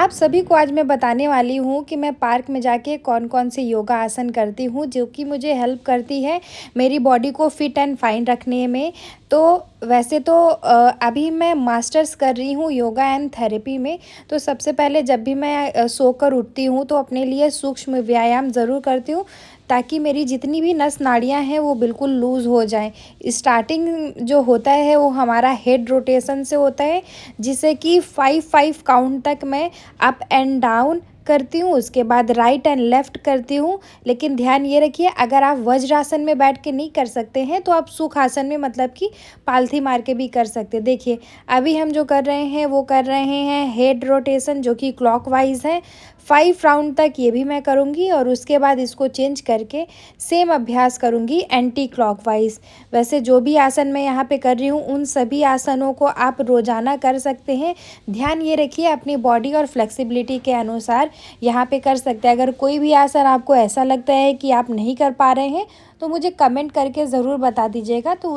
आप सभी को आज मैं बताने वाली हूँ कि मैं पार्क में जाके कौन-कौन से योगा आसन करती हूँ, जो कि मुझे हेल्प करती है मेरी बॉडी को फिट एंड फाइन रखने में। तो वैसे तो अभी मैं मास्टर्स कर रही हूँ योगा एंड थेरेपी में। तो सबसे पहले जब भी मैं सोकर उठती हूँ तो अपने लिए सूक्ष्म व्यायाम ज़रूर करती हूँ, ताकि मेरी जितनी भी नस नाड़ियाँ हैं वो बिल्कुल लूज़ हो जाएँ। स्टार्टिंग जो होता है वो हमारा हेड रोटेशन से होता है, जिसे कि 5-5 काउंट तक मैं अप एंड डाउन करती हूँ, उसके बाद राइट एंड लेफ़्ट करती हूँ। लेकिन ध्यान ये रखिए, अगर आप वज्रासन में बैठ के नहीं कर सकते हैं तो आप सुखासन में मतलब कि पालथी मार के भी कर सकते हैं। देखिए, अभी हम जो कर रहे हैं वो कर रहे हैं हेड रोटेशन, जो कि क्लॉकवाइज़ है। 5 राउंड तक ये भी मैं करूँगी और उसके बाद इसको चेंज करके सेम अभ्यास करूँगी एंटी क्लॉकवाइज़। वैसे जो भी आसन मैं यहाँ पे कर रही हूँ उन सभी आसनों को आप रोज़ाना कर सकते हैं। ध्यान ये रखिए, अपनी बॉडी और फ्लेक्सिबिलिटी के अनुसार यहाँ पे कर सकते हैं। अगर कोई भी आसन आपको ऐसा लगता है कि आप नहीं कर पा रहे हैं तो मुझे कमेंट करके ज़रूर बता दीजिएगा, तो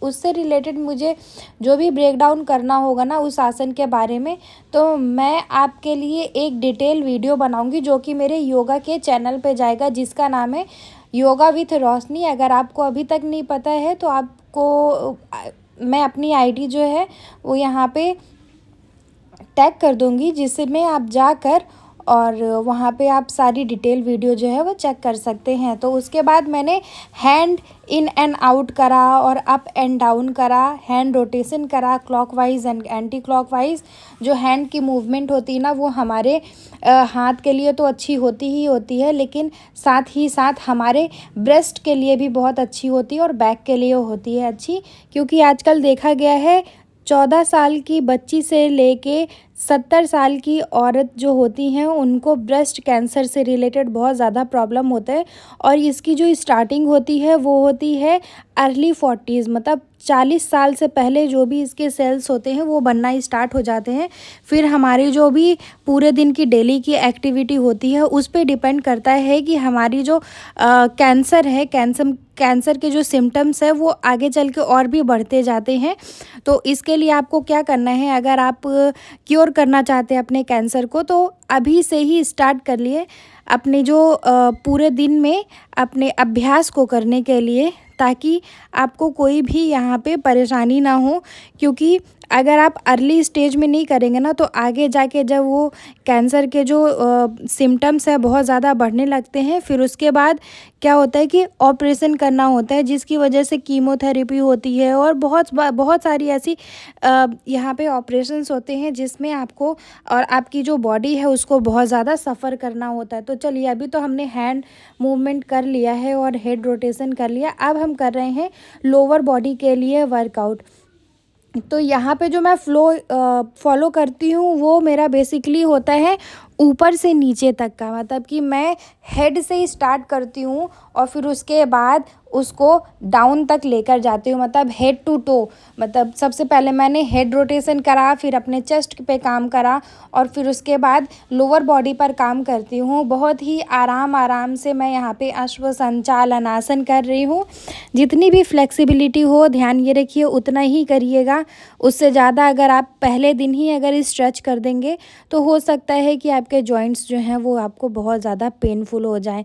उससे रिलेटेड मुझे जो भी ब्रेक डाउन करना होगा ना उस आसन के बारे में, तो मैं आपके लिए एक डिटेल वीडियो बनाऊंगी जो कि मेरे योगा के चैनल पे जाएगा, जिसका नाम है योगा विथ रोशनी। अगर आपको अभी तक नहीं पता है तो आपको मैं अपनी आईडी जो है वो यहाँ पे टैग कर दूँगी, जिसमें आप जाकर और वहाँ पे आप सारी डिटेल वीडियो जो है वो चेक कर सकते हैं। तो उसके बाद मैंने हैंड इन एंड आउट करा और अप एंड डाउन करा, हैंड रोटेशन करा क्लॉकवाइज एंड एंटी क्लॉकवाइज। जो हैंड की मूवमेंट होती है ना वो हमारे हाथ के लिए तो अच्छी होती ही होती है, लेकिन साथ ही साथ हमारे ब्रेस्ट के लिए भी बहुत अच्छी होती है और बैक के लिए होती है अच्छी। क्योंकि आजकल देखा गया है 14 साल की बच्ची से लेके 70 साल की औरत जो होती हैं उनको ब्रेस्ट कैंसर से रिलेटेड बहुत ज़्यादा प्रॉब्लम होता है। और इसकी जो स्टार्टिंग होती है वो होती है अर्ली 40s, मतलब 40 साल से पहले जो भी इसके सेल्स होते हैं वो बनना स्टार्ट हो जाते हैं। फिर हमारी जो भी पूरे दिन की डेली की एक्टिविटी होती है उस पे डिपेंड करता है कि हमारी जो कैंसर है, कैंसर के जो सिम्टम्स है वो आगे चल के और भी बढ़ते जाते हैं। तो इसके लिए आपको क्या करना है, अगर आप क्योर करना चाहते हैं अपने कैंसर को, तो अभी से ही स्टार्ट कर लिए अपने जो पूरे दिन में अपने अभ्यास को करने के लिए, ताकि आपको कोई भी यहाँ पे परेशानी ना हो। क्योंकि अगर आप अर्ली स्टेज में नहीं करेंगे ना तो आगे जाके जब वो कैंसर के जो सिम्टम्स है बहुत ज़्यादा बढ़ने लगते हैं, फिर उसके बाद क्या होता है कि ऑपरेशन करना होता है, जिसकी वजह से कीमोथेरेपी होती है और बहुत सारी ऐसी यहाँ पे ऑपरेशंस होते हैं जिसमें आपको और आपकी जो बॉडी है उसको बहुत ज़्यादा सफ़र करना होता है। तो चलिए, अभी तो हमने हैंड मूवमेंट कर लिया है और हेड रोटेशन कर लिया, अब हम कर रहे हैं लोअर बॉडी के लिए वर्कआउट। तो यहाँ पे जो मैं फॉलो करती हूँ वो मेरा बेसिकली होता है ऊपर से नीचे तक का, मतलब कि मैं हेड से ही स्टार्ट करती हूँ और फिर उसके बाद उसको डाउन तक लेकर जाती हूँ, मतलब हेड टू टो। मतलब सबसे पहले मैंने हेड रोटेशन करा, फिर अपने चेस्ट पे काम करा और फिर उसके बाद लोअर बॉडी पर काम करती हूँ। बहुत ही आराम से मैं यहाँ पे अश्व संचालन आसन कर रही हूँ। जितनी भी फ्लेक्सिबिलिटी हो, ध्यान ये रखिए उतना ही करिएगा। उससे ज़्यादा अगर आप पहले दिन ही अगर स्ट्रेच कर देंगे तो हो सकता है कि आपके जॉइंट्स जो हैं वो आपको बहुत ज़्यादा पेनफुल हो जाएं।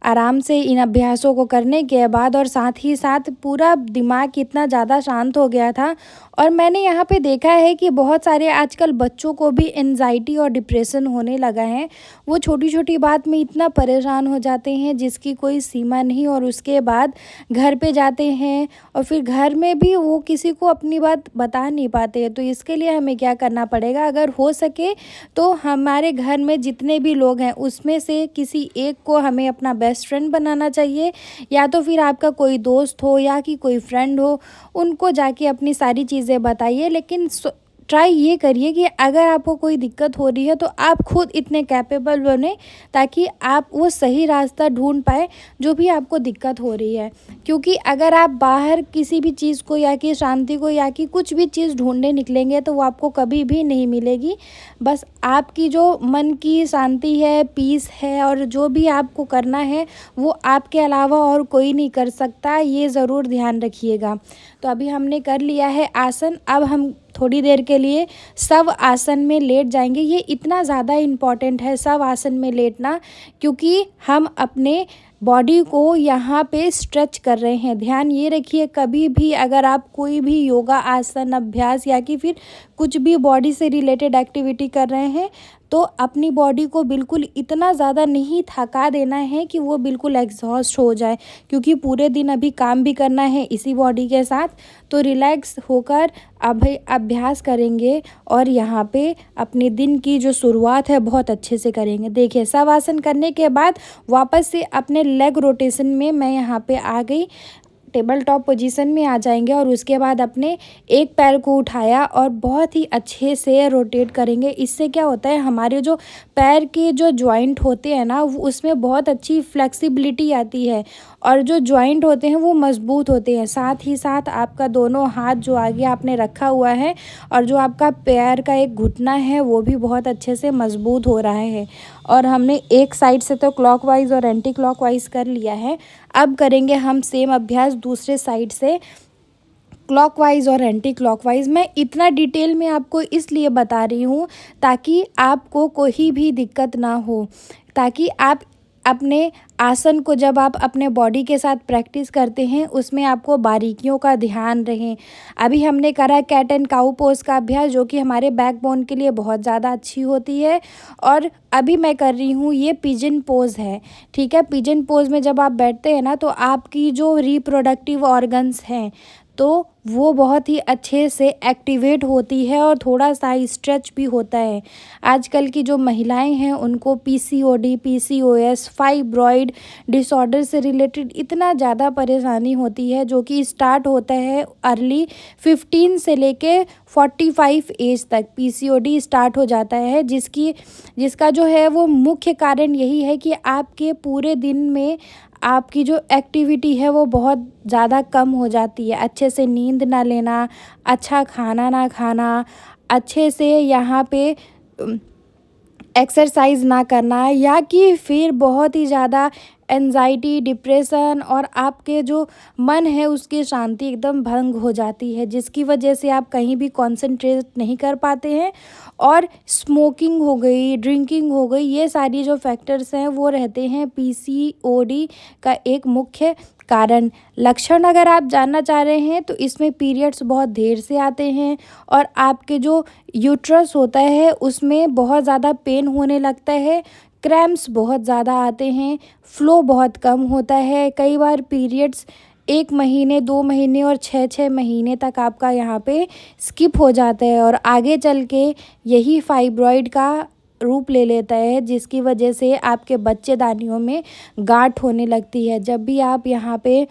आराम से इन अभ्यासों को करने के बाद और साथ ही साथ पूरा दिमाग कितना ज़्यादा शांत हो गया था। और मैंने यहाँ पे देखा है कि बहुत सारे आजकल बच्चों को भी एंजाइटी और डिप्रेशन होने लगा है। वो छोटी छोटी बात में इतना परेशान हो जाते हैं जिसकी कोई सीमा नहीं, और उसके बाद घर पे जाते हैं और फिर घर में भी वो किसी को अपनी बात बता नहीं पाते हैं। तो इसके लिए हमें क्या करना पड़ेगा, अगर हो सके तो हमारे घर में जितने भी लोग हैं उसमें से किसी एक को हमें अपना बेस्ट फ्रेंड बनाना चाहिए, या तो फिर आपका कोई दोस्त हो या कि कोई फ्रेंड हो, उनको जाके अपनी सारी चीज़ें बताइए। लेकिन ट्राई ये करिए कि अगर आपको कोई दिक्कत हो रही है तो आप खुद इतने कैपेबल बने ताकि आप वो सही रास्ता ढूंढ पाए जो भी आपको दिक्कत हो रही है। क्योंकि अगर आप बाहर किसी भी चीज़ को या कि शांति को या कि कुछ भी चीज़ ढूंढने निकलेंगे तो वो आपको कभी भी नहीं मिलेगी। बस आपकी जो मन की शांति है, पीस है, और जो भी आपको करना है वो आपके अलावा और कोई नहीं कर सकता, ये ज़रूर ध्यान रखिएगा। तो अभी हमने कर लिया है आसन, अब हम थोड़ी देर के लिए शव आसन में लेट जाएंगे। ये इतना ज़्यादा इम्पॉर्टेंट है शव आसन में लेटना, क्योंकि हम अपने बॉडी को यहाँ पे स्ट्रेच कर रहे हैं। ध्यान ये रखिए, कभी भी अगर आप कोई भी योगा आसन अभ्यास या कि फिर कुछ भी बॉडी से रिलेटेड एक्टिविटी कर रहे हैं तो अपनी बॉडी को बिल्कुल इतना ज़्यादा नहीं थका देना है कि वो बिल्कुल एग्जॉस्ट हो जाए, क्योंकि पूरे दिन अभी काम भी करना है इसी बॉडी के साथ। तो रिलैक्स होकर अभी अभ्यास करेंगे और यहाँ पे अपने दिन की जो शुरुआत है बहुत अच्छे से करेंगे। देखिए, शवासन करने के बाद वापस से अपने लेग रोटेशन में मैं यहाँ पे आ गई, टेबल टॉप पोजीशन में आ जाएंगे और उसके बाद अपने एक पैर को उठाया और बहुत ही अच्छे से रोटेट करेंगे। इससे क्या होता है, हमारे जो पैर के जो जॉइंट होते हैं ना उसमें बहुत अच्छी फ्लेक्सिबिलिटी आती है और जो जॉइंट होते हैं वो मजबूत होते हैं। साथ ही साथ आपका दोनों हाथ जो आगे आपने रखा हुआ है और जो आपका पैर का एक घुटना है वो भी बहुत अच्छे से मजबूत हो रहा है। और हमने एक साइड से तो क्लॉकवाइज और एंटी क्लॉकवाइज कर लिया है, अब करेंगे हम सेम अभ्यास दूसरे साइड से क्लॉकवाइज और एंटी क्लॉकवाइज। मैं इतना डिटेल में आपको इसलिए बता रही हूँ ताकि आपको कोई भी दिक्कत ना हो, ताकि आप अपने आसन को जब आप अपने बॉडी के साथ प्रैक्टिस करते हैं उसमें आपको बारीकियों का ध्यान रहे। अभी हमने करा कैट एंड काऊ पोज का अभ्यास जो कि हमारे बैकबोन के लिए बहुत ज़्यादा अच्छी होती है, और अभी मैं कर रही हूँ ये पिजन पोज है। ठीक है, पिजन पोज में जब आप बैठते हैं ना तो आपकी जो रिप्रोडक्टिव ऑर्गन्स हैं तो वो बहुत ही अच्छे से एक्टिवेट होती है और थोड़ा सा स्ट्रेच भी होता है। आजकल की जो महिलाएं हैं उनको पीसीओडी, पीसीओएस, फाइब्रॉइड डिसऑर्डर से रिलेटेड इतना ज़्यादा परेशानी होती है, जो कि स्टार्ट होता है अर्ली 15 से लेके 45 एज तक पीसीओडी स्टार्ट हो जाता है, जिसका जो है वो मुख्य कारण यही है कि आपके पूरे दिन में आपकी जो एक्टिविटी है वो बहुत ज़्यादा कम हो जाती है। अच्छे से नींद ना लेना, अच्छा खाना ना खाना, अच्छे से यहाँ पे एक्सरसाइज ना करना, या कि फिर बहुत ही ज़्यादा एंजाइटी, डिप्रेशन और आपके जो मन है उसकी शांति एकदम भंग हो जाती है, जिसकी वजह से आप कहीं भी कंसंट्रेट नहीं कर पाते हैं। और स्मोकिंग हो गई, ड्रिंकिंग हो गई, ये सारी जो फैक्टर्स हैं वो रहते हैं पीसीओडी का एक मुख्य कारण। लक्षण अगर आप जानना चाह रहे हैं तो इसमें पीरियड्स बहुत देर से आते हैं और आपके जो यूट्रस होता है उसमें बहुत ज़्यादा पेन होने लगता है, क्रैम्प्स बहुत ज़्यादा आते हैं, फ्लो बहुत कम होता है। कई बार पीरियड्स 1 महीने, 2 महीने और 6-6 महीने तक आपका यहाँ पे स्किप हो जाता है और आगे चल के यही फाइब्रॉइड का रूप ले लेता है, जिसकी वजह से आपके बच्चेदानियों में गांठ होने लगती है। जब भी आप यहाँ पे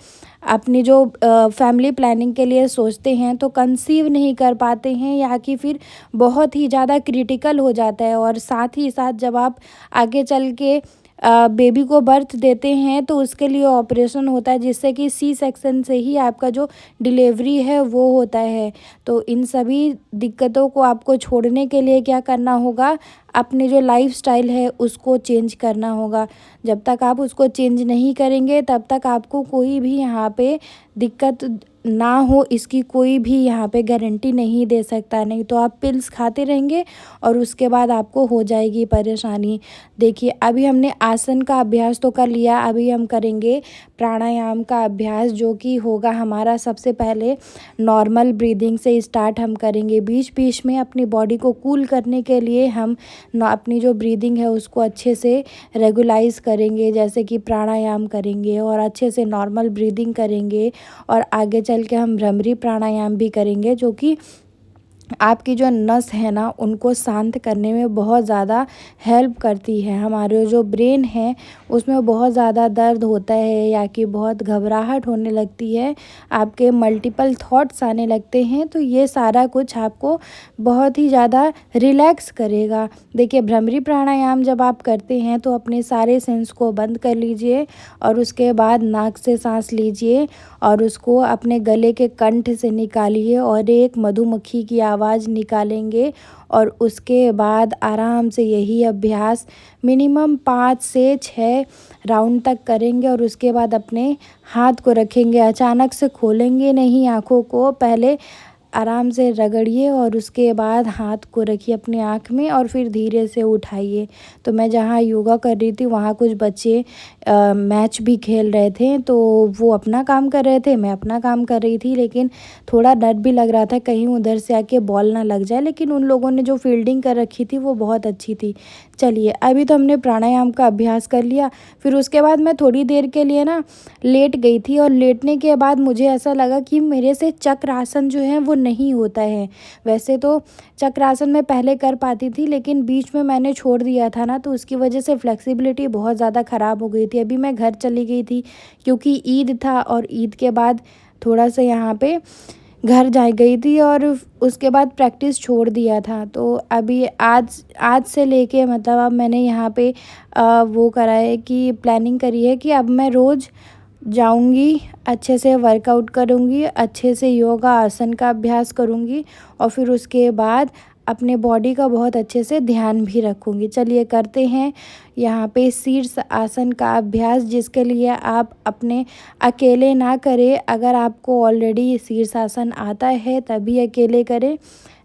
अपनी जो फैमिली प्लानिंग के लिए सोचते हैं तो कंसीव नहीं कर पाते हैं या कि फिर बहुत ही ज़्यादा क्रिटिकल हो जाता है, और साथ ही साथ जब आप आगे चल के बेबी को बर्थ देते हैं तो उसके लिए ऑपरेशन होता है, जिससे कि सी सेक्शन से ही आपका जो डिलीवरी है वो होता है। तो इन सभी दिक्कतों को आपको छोड़ने के लिए क्या करना होगा, अपने जो लाइफस्टाइल है उसको चेंज करना होगा। जब तक आप उसको चेंज नहीं करेंगे तब तक आपको कोई भी यहाँ पे दिक्कत ना हो इसकी कोई भी यहाँ पे गारंटी नहीं दे सकता। नहीं तो आप पिल्स खाते रहेंगे और उसके बाद आपको हो जाएगी परेशानी। देखिए, अभी हमने आसन का अभ्यास तो कर लिया, अभी हम करेंगे प्राणायाम का अभ्यास, जो कि होगा हमारा सबसे पहले नॉर्मल ब्रीदिंग से स्टार्ट हम करेंगे। बीच बीच में अपनी बॉडी को कूल करने के लिए हम अपनी जो ब्रीदिंग है उसको अच्छे से रेगुलाइज करेंगे, जैसे कि प्राणायाम करेंगे और अच्छे से नॉर्मल ब्रीदिंग करेंगे, और आगे चल के हम भ्रमरी प्राणायाम भी करेंगे, जो कि आपकी जो नस है ना उनको शांत करने में बहुत ज़्यादा हेल्प करती है। हमारे जो ब्रेन है उसमें बहुत ज़्यादा दर्द होता है या कि बहुत घबराहट होने लगती है, आपके मल्टीपल थॉट्स आने लगते हैं, तो ये सारा कुछ आपको बहुत ही ज़्यादा रिलैक्स करेगा। देखिए, भ्रमरी प्राणायाम जब आप करते हैं तो अपने सारे सेंस को बंद कर लीजिए और उसके बाद नाक से सांस लीजिए और उसको अपने गले के कंठ से निकालिए और एक मधुमक्खी की आवाज़ निकालेंगे, और उसके बाद आराम से यही अभ्यास मिनिमम 5 से 6 राउंड तक करेंगे और उसके बाद अपने हाथ को रखेंगे, अचानक से खोलेंगे नहीं आँखों को, पहले आराम से रगड़िए और उसके बाद हाथ को रखिए अपने आँख में और फिर धीरे से उठाइए। तो मैं जहाँ योगा कर रही थी वहाँ कुछ बच्चे मैच भी खेल रहे थे, तो वो अपना काम कर रहे थे, मैं अपना काम कर रही थी, लेकिन थोड़ा डर भी लग रहा था कहीं उधर से आके बॉल ना लग जाए, लेकिन उन लोगों ने जो फील्डिंग कर रखी थी वो बहुत अच्छी थी। चलिए, अभी तो हमने प्राणायाम का अभ्यास कर लिया। फिर उसके बाद मैं थोड़ी देर के लिए ना लेट गई थी और लेटने के बाद मुझे ऐसा लगा कि मेरे से चक्रासन जो है वो नहीं होता है। वैसे तो चक्रासन मैं पहले कर पाती थी, लेकिन बीच में मैंने छोड़ दिया था ना, तो उसकी वजह से फ्लेक्सिबिलिटी बहुत ज़्यादा ख़राब हो गई थी। अभी मैं घर चली गई थी क्योंकि ईद था और ईद के बाद थोड़ा सा यहाँ पे घर जा गई थी और उसके बाद प्रैक्टिस छोड़ दिया था। तो अभी आज आज से लेके मतलब अब मैंने यहाँ पे वो करा है कि प्लानिंग करी है कि अब मैं रोज़ जाऊंगी, अच्छे से वर्कआउट करूंगी, अच्छे से योगा आसन का अभ्यास करूंगी और फिर उसके बाद अपने बॉडी का बहुत अच्छे से ध्यान भी रखूंगी। चलिए करते हैं यहाँ पे शीर्ष आसन का अभ्यास, जिसके लिए आप अपने अकेले ना करें। अगर आपको ऑलरेडी शीर्षासन आता है तभी अकेले करें,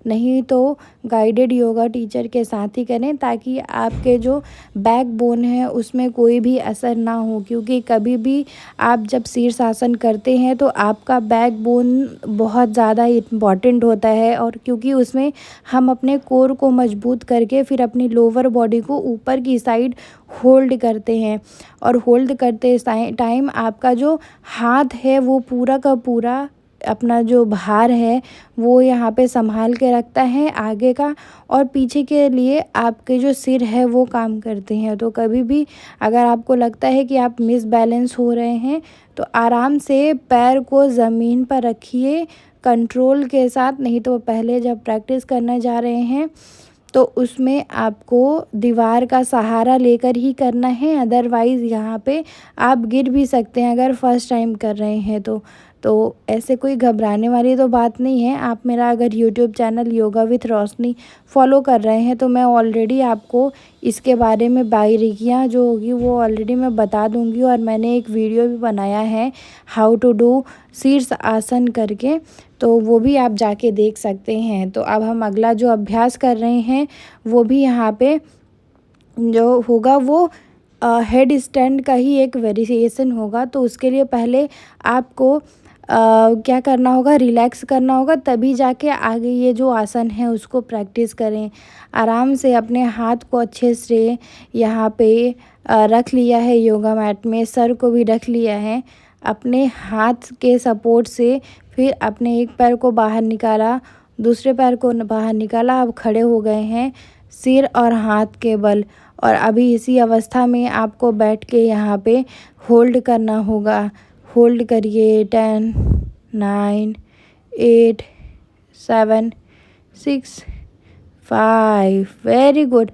नहीं तो गाइडेड योगा टीचर के साथ ही करें, ताकि आपके जो बैक बोन है उसमें कोई भी असर ना हो। क्योंकि कभी भी आप जब शीर्षासन करते हैं तो आपका बैक बोन बहुत ज़्यादा इम्पॉर्टेंट होता है, और क्योंकि उसमें हम अपने कोर को मजबूत करके फिर अपनी लोअर बॉडी को ऊपर की साइड होल्ड करते हैं, और होल्ड करते टाइम आपका जो हाथ है वो पूरा का पूरा अपना जो भार है वो यहाँ पे संभाल के रखता है आगे का, और पीछे के लिए आपके जो सिर है वो काम करते हैं। तो कभी भी अगर आपको लगता है कि आप मिस बैलेंस हो रहे हैं तो आराम से पैर को ज़मीन पर रखिए कंट्रोल के साथ। नहीं तो पहले जब प्रैक्टिस करने जा रहे हैं तो उसमें आपको दीवार का सहारा लेकर ही करना है, अदरवाइज़ यहाँ पे आप गिर भी सकते हैं अगर फर्स्ट टाइम कर रहे हैं तो ऐसे कोई घबराने वाली तो बात नहीं है। आप मेरा अगर YouTube channel yoga with Roshni follow कर रहे हैं तो मैं ऑलरेडी आपको इसके बारे में बारीकियाँ जो होगी वो ऑलरेडी मैं बता दूंगी, और मैंने एक वीडियो भी बनाया है हाउ टू डू शीर्ष आसन करके, तो वो भी आप जाके देख सकते हैं। तो अब हम अगला जो अभ्यास कर रहे हैं वो भी यहाँ पे जो होगा वो हेड स्टैंड का ही एक वेरिएशन होगा। तो उसके लिए पहले आपको क्या करना होगा, रिलैक्स करना होगा, तभी जाके आगे ये जो आसन है उसको प्रैक्टिस करें। आराम से अपने हाथ को अच्छे से यहाँ पे रख लिया है योगा मैट में, सर को भी रख लिया है अपने हाथ के सपोर्ट से। फिर अपने एक पैर को बाहर निकाला, दूसरे पैर को बाहर निकाला, अब खड़े हो गए हैं सिर और हाथ के बल। और अभी इसी अवस्था में आपको बैठ के यहाँ पे होल्ड करना होगा। होल्ड करिए 10 9 8 7 6 5, वेरी गुड।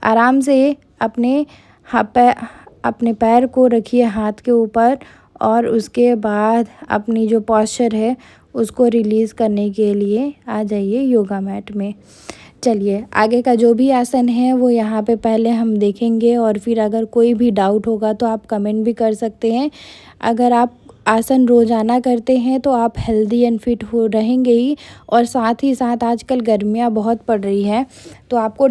आराम से अपने पैर को रखिए हाथ के ऊपर, और उसके बाद अपनी जो पॉस्चर है उसको रिलीज़ करने के लिए आ जाइए योगा मैट में। चलिए, आगे का जो भी आसन है वो यहाँ पे पहले हम देखेंगे, और फिर अगर कोई भी डाउट होगा तो आप कमेंट भी कर सकते हैं। अगर आप आसन रोज़ाना करते हैं तो आप हेल्दी एंड फिट हो रहेंगे ही, और साथ ही साथ आजकल गर्मियाँ बहुत पड़ रही है तो आपको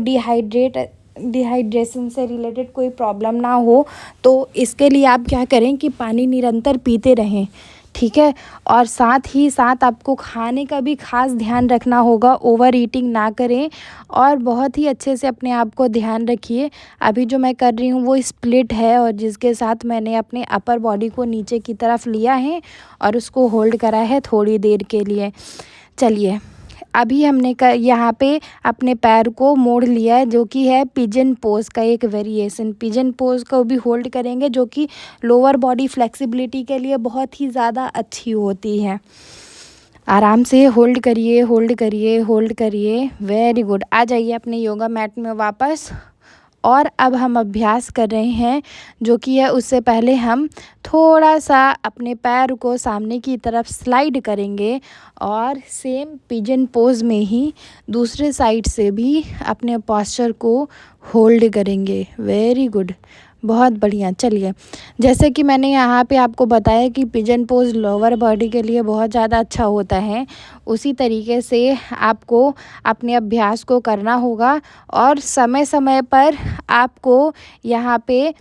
डिहाइड्रेशन से रिलेटेड कोई प्रॉब्लम ना हो। तो इसके लिए आप क्या करें कि पानी निरंतर पीते रहें, ठीक है। और साथ ही साथ आपको खाने का भी खास ध्यान रखना होगा, ओवर ईटिंग ना करें, और बहुत ही अच्छे से अपने आप को ध्यान रखिए। अभी जो मैं कर रही हूँ वो स्प्लिट है, और जिसके साथ मैंने अपने अपर बॉडी को नीचे की तरफ लिया है और उसको होल्ड करा है थोड़ी देर के लिए। चलिए, अभी हमने यहाँ पे अपने पैर को मोड़ लिया है, जो कि है पिजन पोज का एक वेरिएशन। पिजन पोज को भी होल्ड करेंगे, जो कि लोअर बॉडी फ्लेक्सिबिलिटी के लिए बहुत ही ज़्यादा अच्छी होती है। आराम से होल्ड करिए, होल्ड करिए, होल्ड करिए, वेरी गुड। आ जाइए अपने योगा मैट में वापस। और अब हम अभ्यास कर रहे हैं जो कि है, उससे पहले हम थोड़ा सा अपने पैर को सामने की तरफ स्लाइड करेंगे, और सेम पिजन पोज में ही दूसरे साइड से भी अपने पोस्चर को होल्ड करेंगे। वेरी गुड, बहुत बढ़िया। चलिए, जैसे कि मैंने यहाँ पे आपको बताया कि पिजन पोज़ लोअर बॉडी के लिए बहुत ज़्यादा अच्छा होता है, उसी तरीके से आपको अपने अभ्यास को करना होगा और समय-समय पर आपको यहाँ पे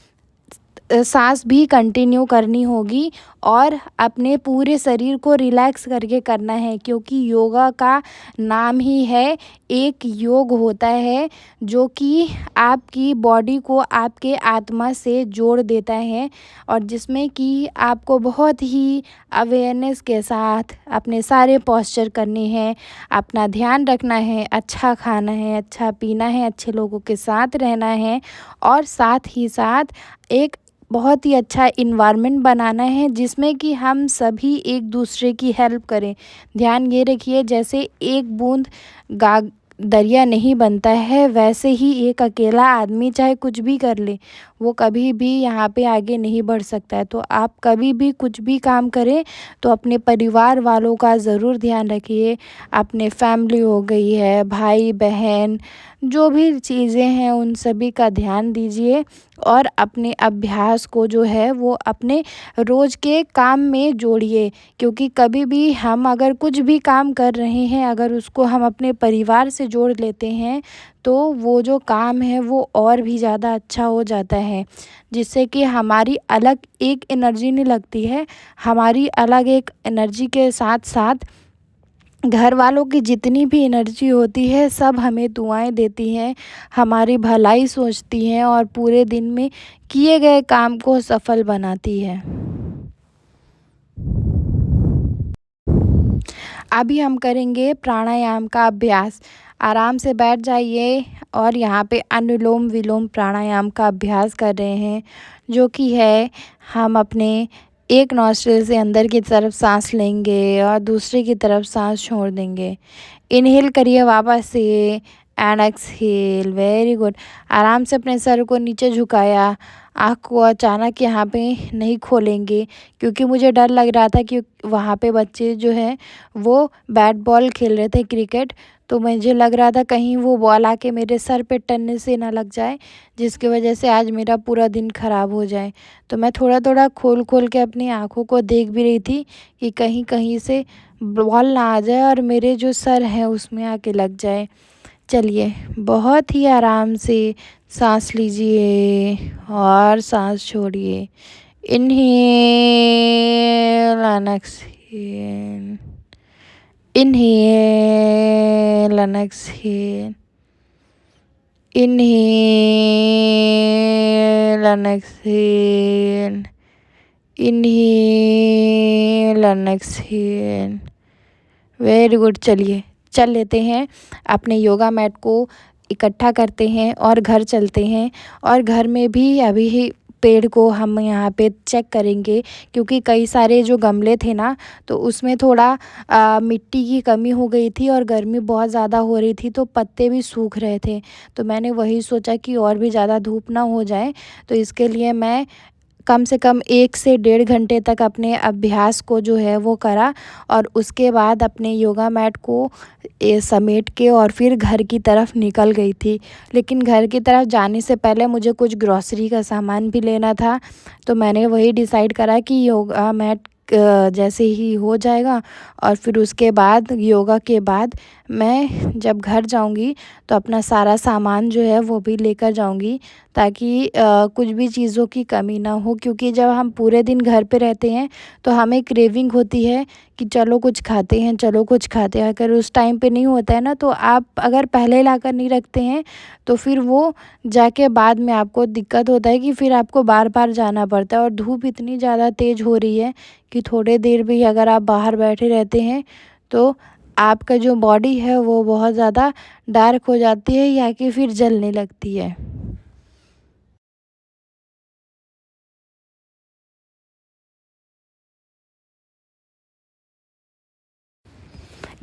सांस भी कंटिन्यू करनी होगी और अपने पूरे शरीर को रिलैक्स करके करना है, क्योंकि योगा का नाम ही है एक योग होता है जो कि आपकी बॉडी को आपके आत्मा से जोड़ देता है और जिसमें कि आपको बहुत ही अवेयरनेस के साथ अपने सारे पोस्चर करने हैं, अपना ध्यान रखना है, अच्छा खाना है, अच्छा पीना है, अच्छे लोगों के साथ रहना है और साथ ही साथ एक बहुत ही अच्छा इन्वायरमेंट बनाना है जिसमें कि हम सभी एक दूसरे की हेल्प करें। ध्यान ये रखिए, जैसे एक बूंद गा दरिया नहीं बनता है, वैसे ही एक अकेला आदमी चाहे कुछ भी कर ले, वो कभी भी यहाँ पे आगे नहीं बढ़ सकता है। तो आप कभी भी कुछ भी काम करें तो अपने परिवार वालों का ज़रूर ध्यान रखिए। अपने फैमिली हो गई है, भाई बहन, जो भी चीज़ें हैं उन सभी का ध्यान दीजिए और अपने अभ्यास को जो है वो अपने रोज़ के काम में जोड़िए, क्योंकि कभी भी हम अगर कुछ भी काम कर रहे हैं, अगर उसको हम अपने परिवार से जोड़ लेते हैं तो वो जो काम है वो और भी ज़्यादा अच्छा हो जाता है, जिससे कि हमारी अलग एक एनर्जी नहीं लगती है। हमारी अलग एक एनर्जी के साथ साथ घर वालों की जितनी भी एनर्जी होती है सब हमें दुआएं देती हैं, हमारी भलाई सोचती हैं और पूरे दिन में किए गए काम को सफल बनाती है। अभी हम करेंगे प्राणायाम का अभ्यास। आराम से बैठ जाइए और यहाँ पे अनुलोम विलोम प्राणायाम का अभ्यास कर रहे हैं, जो कि है हम अपने एक नॉस्ट्रिल से अंदर की तरफ सांस लेंगे और दूसरे की तरफ सांस छोड़ देंगे। इनहेल करिए वापस से एंड एक्सहेल, वेरी गुड। आराम से अपने सर को नीचे झुकाया, आँख को अचानक यहाँ पे नहीं खोलेंगे, क्योंकि मुझे डर लग रहा था कि वहाँ पे बच्चे जो हैं वो बैट बॉल खेल रहे थे, क्रिकेट, तो मुझे लग रहा था कहीं वो बॉल आके मेरे सर पे टनने से ना लग जाए, जिसकी वजह से आज मेरा पूरा दिन ख़राब हो जाए। तो मैं थोड़ा थोड़ा खोल खोल के अपनी आँखों को देख भी रही थी कि कहीं कहीं से बॉल ना आ जाए और मेरे जो सर है उसमें आके लग जाए। चलिए, बहुत ही आराम से सांस लीजिए और सांस छोड़िए। Inhale and exhale, inhale and exhale, inhale and exhale, inhale and exhale, very good. चलिए, चल लेते हैं, अपने योगा मैट को इकट्ठा करते हैं और घर चलते हैं। और घर में भी अभी ही पेड़ को हम यहाँ पे चेक करेंगे, क्योंकि कई सारे जो गमले थे ना तो उसमें थोड़ा मिट्टी की कमी हो गई थी और गर्मी बहुत ज़्यादा हो रही थी, तो पत्ते भी सूख रहे थे। तो मैंने वही सोचा कि और भी ज़्यादा धूप ना हो जाए, तो इसके लिए मैं कम से कम 1 से 1.5 घंटे तक अपने अभ्यास को जो है वो करा और उसके बाद अपने योगा मैट को समेट के और फिर घर की तरफ निकल गई थी। लेकिन घर की तरफ जाने से पहले मुझे कुछ ग्रॉसरी का सामान भी लेना था, तो मैंने वही डिसाइड करा कि योगा मैट जैसे ही हो जाएगा और फिर उसके बाद योगा के बाद मैं जब घर जाऊंगी तो अपना सारा सामान जो है वो भी लेकर जाऊंगी, ताकि कुछ भी चीज़ों की कमी ना हो। क्योंकि जब हम पूरे दिन घर पे रहते हैं तो हमें क्रेविंग होती है कि चलो कुछ खाते हैं, चलो कुछ खाते हैं। अगर उस टाइम पे नहीं होता है ना, तो आप अगर पहले लाकर नहीं रखते हैं तो फिर वो जाके बाद में आपको दिक्कत होता है कि फिर आपको बार बार जाना पड़ता है। और धूप इतनी ज़्यादा तेज़ हो रही है कि थोड़े देर भी अगर आप बाहर बैठे रहते हैं तो आपका जो बॉडी है वो बहुत ज़्यादा डार्क हो जाती है या कि फिर जलने लगती है।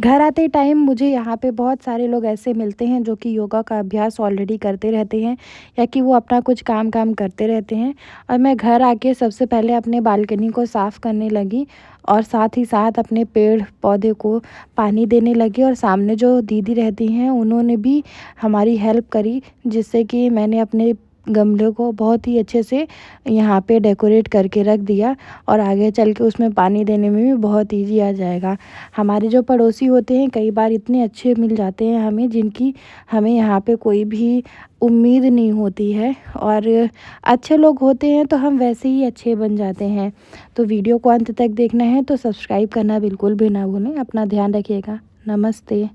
घर आते टाइम मुझे यहाँ पे बहुत सारे लोग ऐसे मिलते हैं जो कि योगा का अभ्यास ऑलरेडी करते रहते हैं या कि वो अपना कुछ काम करते रहते हैं। और मैं घर आके सबसे पहले अपने बालकनी को साफ़ करने लगी और साथ ही साथ अपने पेड़ पौधे को पानी देने लगी। और सामने जो दीदी रहती हैं उन्होंने भी हमारी हेल्प करी, जिससे कि मैंने अपने गमले को बहुत ही अच्छे से यहाँ पे डेकोरेट करके रख दिया, और आगे चल के उसमें पानी देने में भी बहुत ईजी आ जाएगा। हमारे जो पड़ोसी होते हैं कई बार इतने अच्छे मिल जाते हैं हमें, जिनकी हमें यहाँ पे कोई भी उम्मीद नहीं होती है, और अच्छे लोग होते हैं तो हम वैसे ही अच्छे बन जाते हैं। तो वीडियो को अंत तक देखना है तो सब्सक्राइब करना बिल्कुल भी ना भूलें। अपना ध्यान रखिएगा। नमस्ते।